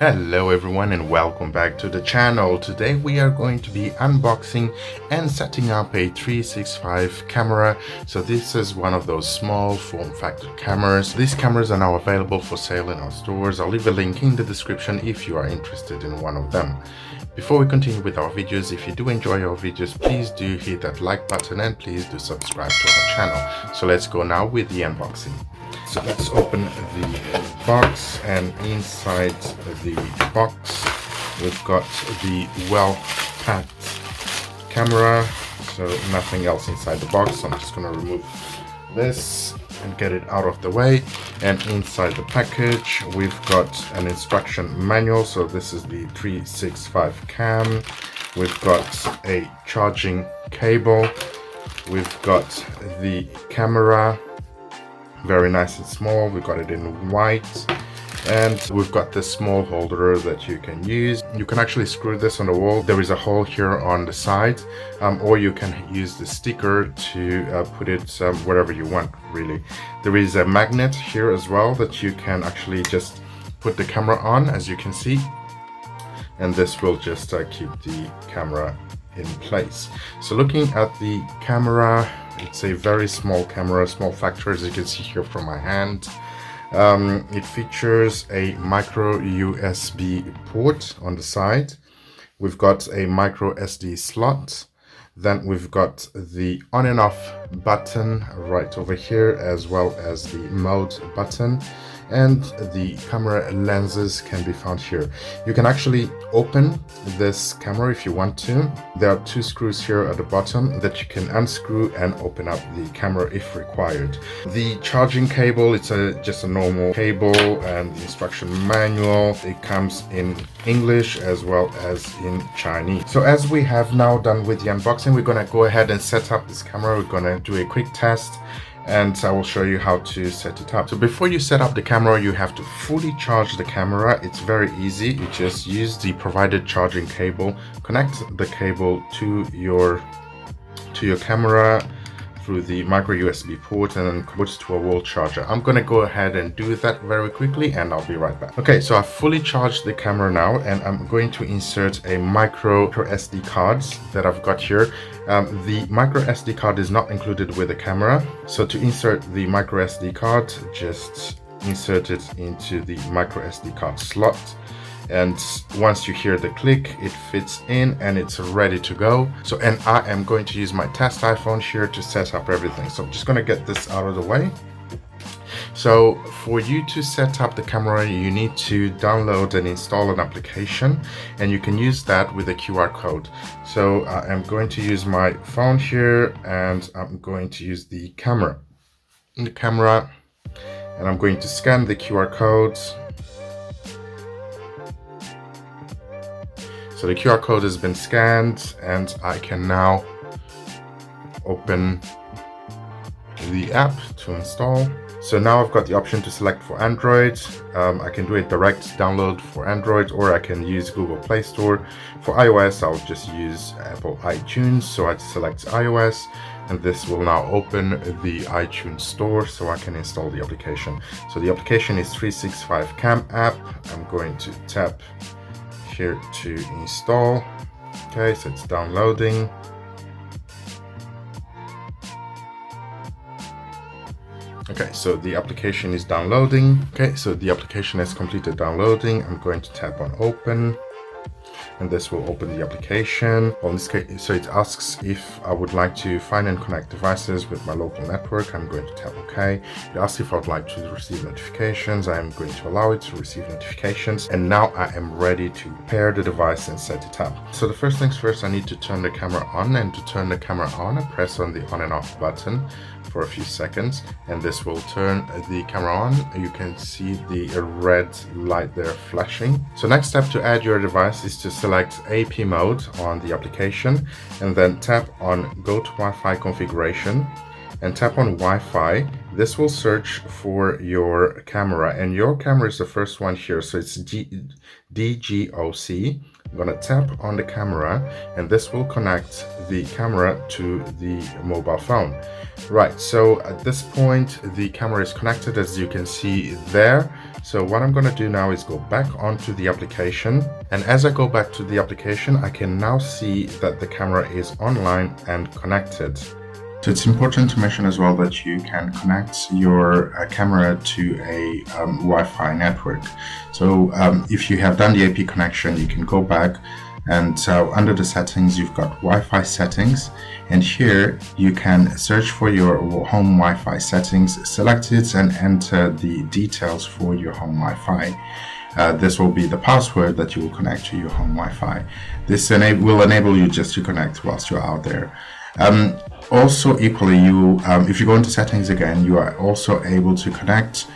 Hello everyone and welcome back to the channel. Today we are going to be unboxing and setting up a 365 camera. So this is one of those small form factor cameras. These cameras are now available for sale in our stores. I'll leave a link in the description if you are interested in one of them. Before we continue with our videos, if you do enjoy our videos, please do hit that like button and please do subscribe to our channel. So let's go now with the unboxing. So let's open the box, and inside the box we've got the well-packed camera, so nothing else inside the box. So I'm just going to remove this and get it out of the way. And inside the package we've got an instruction manual. So this is the 365 cam. We've got a charging cable, we've got the camera, very nice and small. We've got it in white, and we've got this small holder that you can use. You can actually screw this on the wall. There is a hole here on the side, or you can use the sticker to put it wherever you want, really. There is a magnet here as well that you can actually just put the camera on, as you can see, and this will just keep the camera in place. So looking at the camera, it's a very small camera, small factor, as you can see here from my hand. It features a micro USB port on the side. We've got a micro SD slot. Then we've got the on and off button right over here, as well as the mode button, and the camera lenses can be found here. You can actually open this camera if you want to. There are two screws here at the bottom that you can unscrew and open up the camera if required. The charging cable, it's just a normal cable, and the instruction manual, it comes in English as well as in Chinese. So as we have now done with the unboxing, we're going to go ahead and set up this camera. We're going to do a quick test, and I will show you how to set it up. So before you set up the camera, you have to fully charge the camera. It's very easy. You just use the provided charging cable, connect the cable to your camera through the micro USB port, and then put it to a wall charger. I'm going to go ahead and do that very quickly, and I'll be right back. Okay, so I've fully charged the camera now, and I'm going to insert a micro SD card that I've got here. The micro SD card is not included with the camera, so to insert the micro SD card, just insert it into the micro SD card slot, and once you hear the click, it fits in and it's ready to go. So, and I am going to use my test iPhone here to set up everything. So I'm just going to get this out of the way. So for you to set up the camera, you need to download and install an application, and you can use that with a QR code. So I'm going to use my phone here, and I'm going to use the camera, and I'm going to scan the QR code. So the QR code has been scanned, and I can now open the app to install. So now I've got the option to select for Android. I can do a direct download for Android, or I can use Google Play Store. For iOS, I'll just use Apple iTunes. So I select iOS, and this will now open the iTunes store so I can install the application. So the application is 365 Cam app. I'm going to tap here to install. Okay, so it's downloading. Okay, so the application is downloading. Okay, so the application has completed downloading. I'm going to tap on open, and this will open the application. On this case, so it asks if I would like to find and connect devices with my local network. I'm going to tap OK. It asks if I would like to receive notifications. I am going to allow it to receive notifications, and now I am ready to pair the device and set it up. So the first things first, I need to turn the camera on, and to turn the camera on, I press on the on and off button for a few seconds, and this will turn the camera on. You can see the red light there flashing. So next step to add your device is to select AP mode on the application, and then tap on go to Wi-Fi configuration and tap on Wi-Fi. This will search for your camera, and your camera is the first one here, so it's DGOC I'm going to tap on the camera, and this will connect the camera to the mobile phone. Right, so at this point the camera is connected, as you can see there. So what I'm going to do now is go back onto the application, and as I go back to the application, I can now see that the camera is online and connected. So it's important to mention as well that you can connect your camera to a Wi-Fi network. So if you have done the AP connection, you can go back, and under the settings you've got Wi-Fi settings, and here you can search for your home Wi-Fi settings, select it, and enter the details for your home Wi-Fi. This will be the password that you will connect to your home Wi-Fi. This will enable you just to connect whilst you're out there. Also, equally, if you go into settings again, you are also able to connect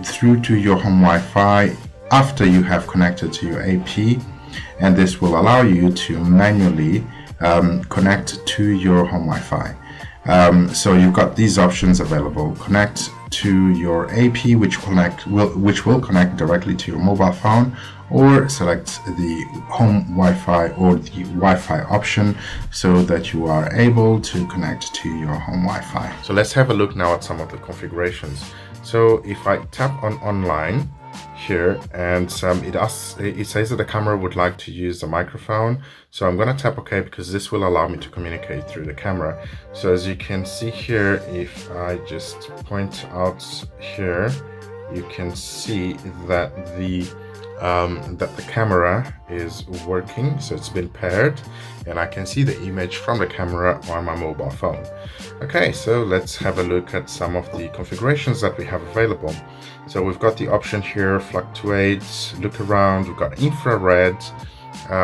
through to your home Wi-Fi after you have connected to your AP, and this will allow you to manually connect to your home Wi-Fi. So you've got these options available: connect to your AP, which will connect directly to your mobile phone, or select the home Wi-Fi or the Wi-Fi option so that you are able to connect to your home Wi-Fi. So let's have a look now at some of the configurations. So if I tap on online here, and it says that the camera would like to use the microphone, so I'm going to tap OK because this will allow me to communicate through the camera. So as you can see here, if I just point out here, you can see that the camera is working, so it's been paired, and I can see the image from the camera on my mobile phone. Okay, so let's have a look at some of the configurations that we have available. So we've got the option here, fluctuate, look around. We've got infrared,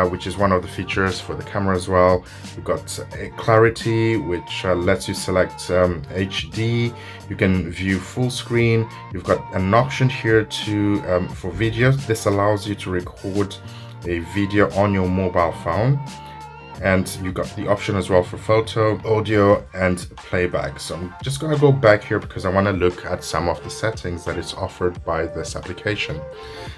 which is one of the features for the camera as well. We've got clarity, which lets you select HD. You can view full screen. You've got an option here for videos. This allows you to record a video on your mobile phone. And you've got the option as well for photo, audio, and playback. So I'm just going to go back here because I want to look at some of the settings that is offered by this application.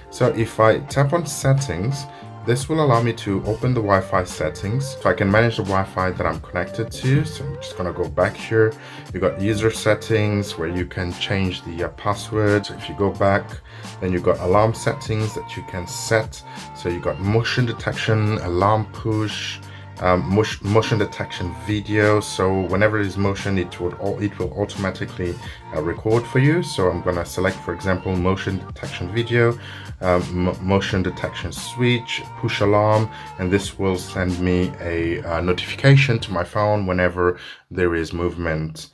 So if I tap on settings, this will allow me to open the Wi-Fi settings, so I can manage the Wi-Fi that I'm connected to. So I'm just going to go back here. You've got user settings where you can change the password. If you go back, then you've got alarm settings that you can set. So you've got motion detection, alarm push, motion detection video. So whenever it is motion, it will automatically record for you. So I'm going to select, for example, motion detection video, motion detection switch, push alarm, and this will send me a notification to my phone whenever there is movement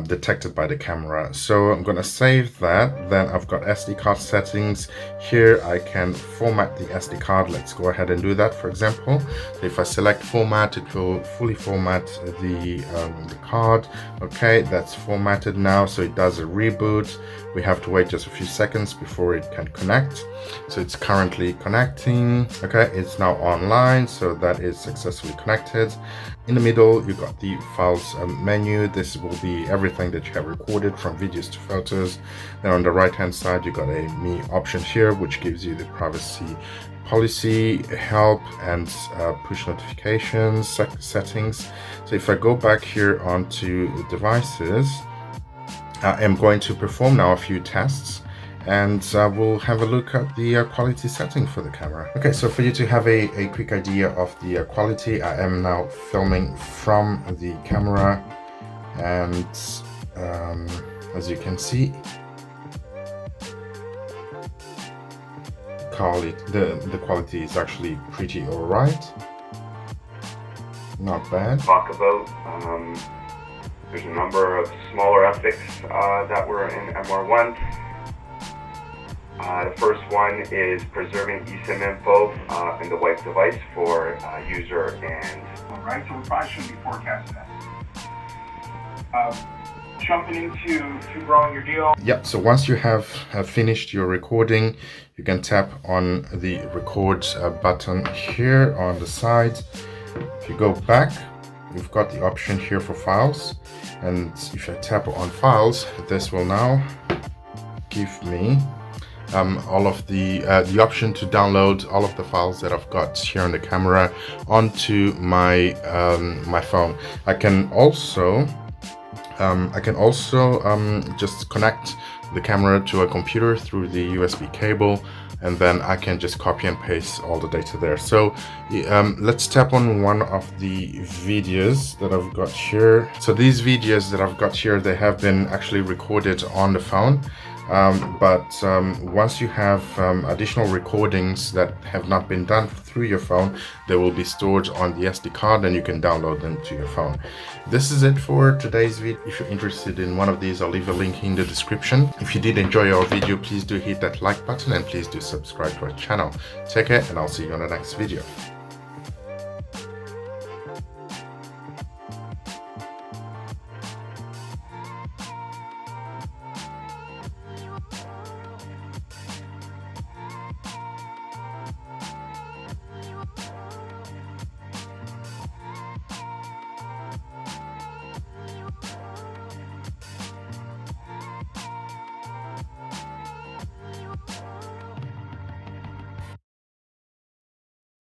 detected by the camera. So I'm going to save that. Then I've got SD card settings. Here I can format the SD card. Let's go ahead and do that. For example, so if I select format, it will fully format the card. Okay, that's formatted now, so it does a reboot. We have to wait just a few seconds before it can connect. So it's currently connecting. Okay, it's now online, so that is successfully connected. In the middle, you've got the files menu. This will be everything that you have recorded, from videos to photos. Then on the right hand side, you got a me option here, which gives you the privacy policy, help, and push notifications settings. So if I go back here onto the devices, I am going to perform now a few tests, and we'll have a look at the quality setting for the camera. Okay, so for you to have a quick idea of the quality, I am now filming from the camera, and as you can see, the quality is actually pretty alright, not bad. Talk about there's a number of smaller ethics that were in MR1. The first one is preserving eSIM info in the wipe device for user and... Alright, so we probably shouldn't be forecasting that. Jumping into growing your deal. Yep, so once you have finished your recording, you can tap on the record button here on the side. If you go back, you've got the option here for files, and if I tap on files, this will now give me all of the option to download all of the files that I've got here on the camera onto my my phone. I can also just connect the camera to a computer through the USB cable, and then I can just copy and paste all the data there. So let's tap on one of the videos that I've got here. So these videos that I've got here, they have been actually recorded on the phone. Once you have additional recordings that have not been done through your phone, they will be stored on the SD card and you can download them to your phone. This is it for today's video. If you're interested in one of these, I'll leave a link in the description. If you did enjoy our video, please do hit that like button and please do subscribe to our channel. Take care and I'll see you on the next video.